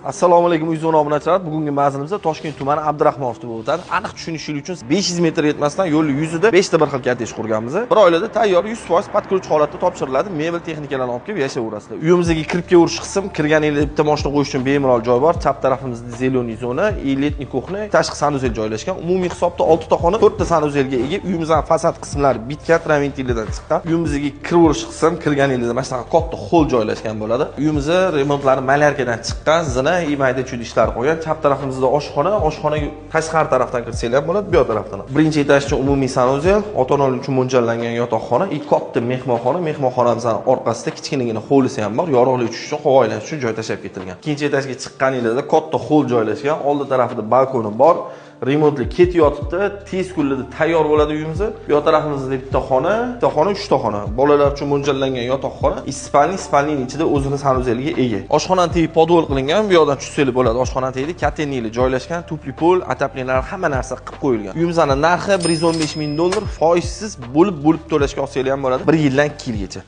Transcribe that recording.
Assalomu alaykum uyzon obunachilar. Bugungi manzilimizda Toshkent tumani Abdurahmonov deb o'tadi. Aniq tushunishingiz uchun 500 metr yetmasdan yo'l yuzida 5 ta bir xil kottej qurganmiz. Bir oilada tayyor 100% podkuruvchi holatda topshiriladi. Mebel texnikalarni olib kelib yashayverasizlar. Uyimizga kirib kelish qism, kirganingizda bitta mashina qo'yish uchun bemalol joy bor. Chap tarafimizda zeleniy zona, letniy kuxna, tashqi sanuzel joylashgan. Umumiy hisobda 6 ta xona, 4 ta sanuzelga ega. Uyimizning fasad qismlari bitgan traventildan chiqqan. Uyimizga kirish qism, kirganingizda mana shunaqa katta hol joylashgan bo'ladi. Uyimizda remontlari malyarkadan chiqqan, zina mayda chud ishlar qo'ygan. Chap tarafimizda oshxonaga tashqari tarafdan kirsanglar ham bo'ladi, bu yoq tarafdan. Birinchi etaj uchun umumiy sanuzel, ota-onalar uchun mo'ljallangan yotoqxona, katta mehmonxona, mehmonxonamizning orqasida kichkinagina hovlisi ham bor, yorug'lik uchun, havo aylanish uchun joy tashab ketilgan. Ikkinchi etajga chiqqaningizda katta hol joylashgan, oldi tarafida balkoni bor. Remontli ketayotibdi, tez kunlarda tayyor bo'ladi uyimiz. Bu yoq tarafimizda bitta xona, 3 ta xona. Bolalar uchun mo'ljallangan yotoqxona, spalning ichida o'zini sanuzeliga ega. Oshxonani tegi podvol qilingan, bu yoqdan tushsanglar bo'ladi. Oshxona tegida kateniyli joylashgan, tupli pol, ataplinlar hamma narsa qilib qo'yilgan. Uyimizning narxi $115 ming, foizsiz bo'lib to'lashga olsanglar ham bo'ladi. 1 yildan 2 yilgacha.